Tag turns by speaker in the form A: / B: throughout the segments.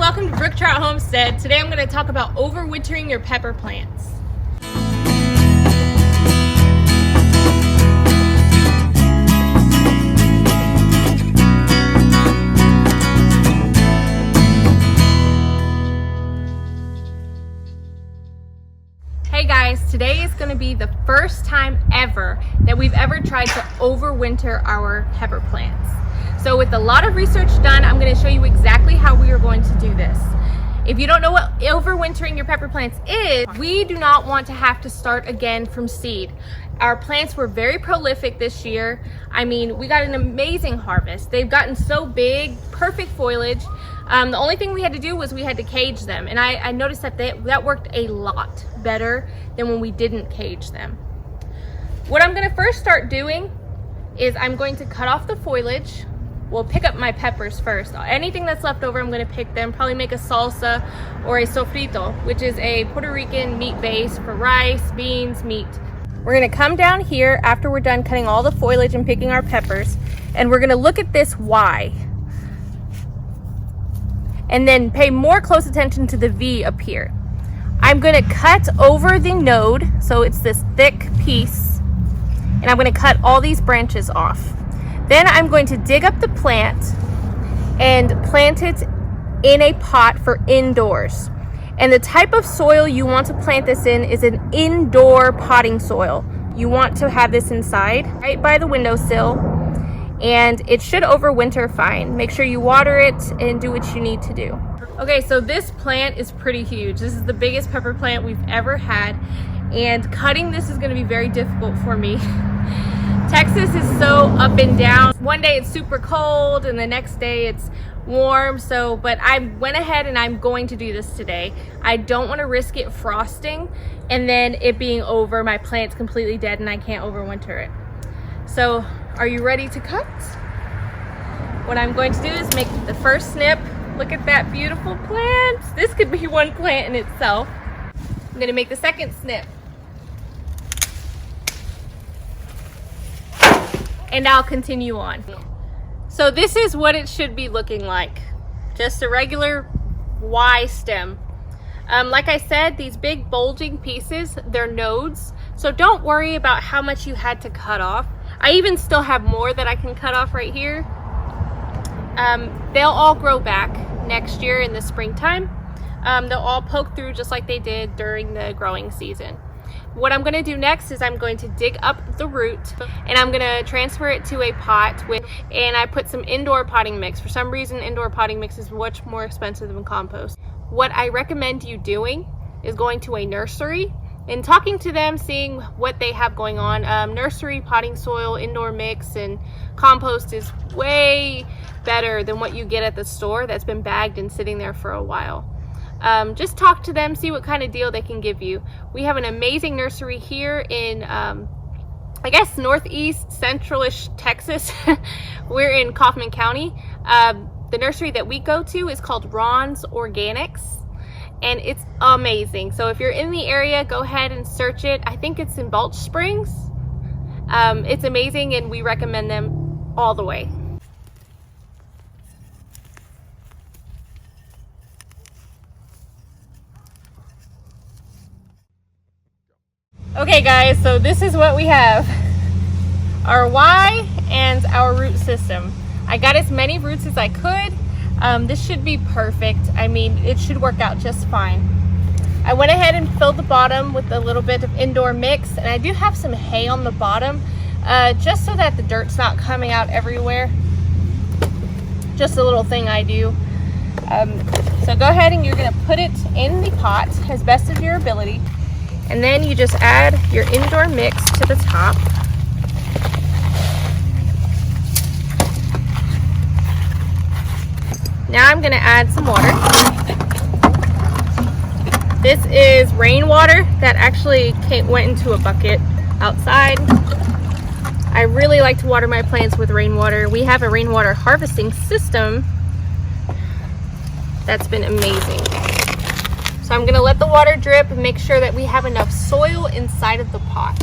A: welcome to Brook Trout Homestead. Today I'm going to talk about overwintering your pepper plants. Hey guys, today is going to be the first time ever that we've ever tried to overwinter our pepper plants. So with a lot of research done, I'm going to show you exactly how we are going to do this. If you don't know what overwintering your pepper plants is, we do not want to have to start again from seed. Our plants were very prolific this year. I mean, we got an amazing harvest. They've gotten so big, perfect foliage. The only thing we had to do was we had to cage them. And I noticed that that worked a lot better than when we didn't cage them. What I'm going to first start doing is I'm going to cut off the foliage. We'll pick up my peppers first. Anything that's left over, I'm going to pick them, probably make a salsa or a sofrito, which is a Puerto Rican meat base for rice, beans, meat. We're going to come down here after we're done cutting all the foliage and picking our peppers, and we're going to look at this Y. And then pay more close attention to the V up here. I'm going to cut over the node, so it's this thick piece, and I'm going to cut all these branches off. Then I'm going to dig up the plant and plant it in a pot for indoors. And the type of soil you want to plant this in is an indoor potting soil. You want to have this inside, right by the windowsill, and it should overwinter fine. Make sure you water it and do what you need to do. Okay, so this plant is pretty huge. This is the biggest pepper plant we've ever had, and cutting this is going to be very difficult for me. Texas is so up and down. One day it's super cold and the next day it's warm, but I went ahead and I'm going to do this today. I don't want to risk it frosting and then it being over, my plant's completely dead and I can't overwinter it. So are you ready to cut? What I'm going to do is make the first snip. Look at that beautiful plant. This could be one plant in itself. I'm going to make the second snip. And I'll continue on. So this is what it should be looking like. Just a regular Y stem. Like I said, these big bulging pieces, they're nodes. So don't worry about how much you had to cut off. I even still have more that I can cut off right here. They'll all grow back next year in the springtime. They'll all poke through just like they did during the growing season. What I'm going to do next is I'm going to dig up the root and I'm going to transfer it to a pot and I put some indoor potting mix. For some reason, indoor potting mix is much more expensive than compost. What I recommend you doing is going to a nursery and talking to them, seeing what they have going on. Nursery potting soil, indoor mix, and compost is way better than what you get at the store that's been bagged and sitting there for a while. Just talk to them, see what kind of deal they can give you. We have an amazing nursery here in, I guess, northeast, central-ish Texas. We're in Kaufman County. The nursery that we go to is called Ron's Organics, and it's amazing. So if you're in the area, go ahead and search it. I think it's in Balch Springs. It's amazing, and we recommend them all the way. Okay guys, so this is what we have. Our Y and our root system. I got as many roots as I could. This should be perfect. I mean, it should work out just fine. I went ahead and filled the bottom with a little bit of indoor mix, and I do have some hay on the bottom, just so that the dirt's not coming out everywhere. Just a little thing I do. So go ahead and you're gonna put it in the pot as best of your ability. And then you just add your indoor mix to the top. Now I'm gonna add some water. This is rainwater that actually went into a bucket outside. I really like to water my plants with rainwater. We have a rainwater harvesting system that's been amazing. So I'm gonna let the water drip and make sure that we have enough soil inside of the pot.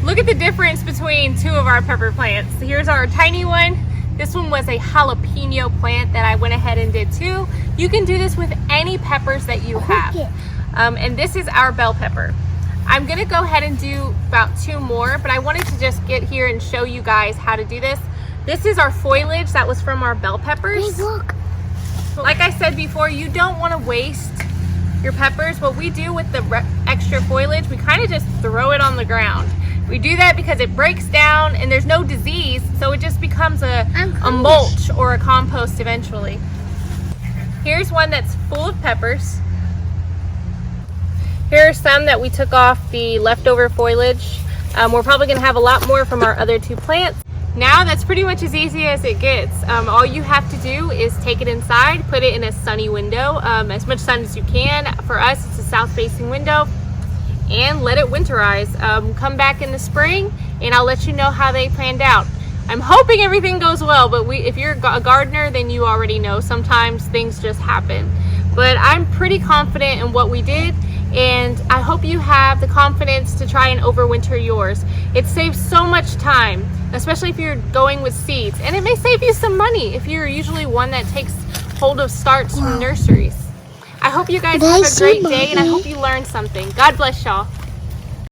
A: Look at the difference between two of our pepper plants. Here's our tiny one. This one was a jalapeno plant that I went ahead and did too. You can do this with any peppers that you have. And this is our bell pepper. I'm gonna go ahead and do about 2 more, but I wanted to just get here and show you guys how to do this. This is our foliage that was from our bell peppers.
B: Hey, look.
A: Like I said before, you don't want to waste your peppers. What we do with the extra foliage, we kind of just throw it on the ground. We do that because it breaks down and there's no disease, so it just becomes a mulch or a compost eventually. Here's one that's full of peppers. Here are some that we took off the leftover foliage. We're probably going to have a lot more from our other 2 plants. Now that's pretty much as easy as it gets. All you have to do is take it inside, put it in a sunny window, as much sun as you can. For us, it's a south-facing window, and let it winterize. Come back in the spring, and I'll let you know how they planned out. I'm hoping everything goes well, but if you're a gardener, then you already know sometimes things just happen. But I'm pretty confident in what we did, and I hope you have the confidence to try and overwinter yours. It saves so much time, especially if you're going with seeds, and it may save you some money if you're usually one that takes hold of starts from nurseries. I hope you guys have a great day, and I hope you learned something. God bless y'all.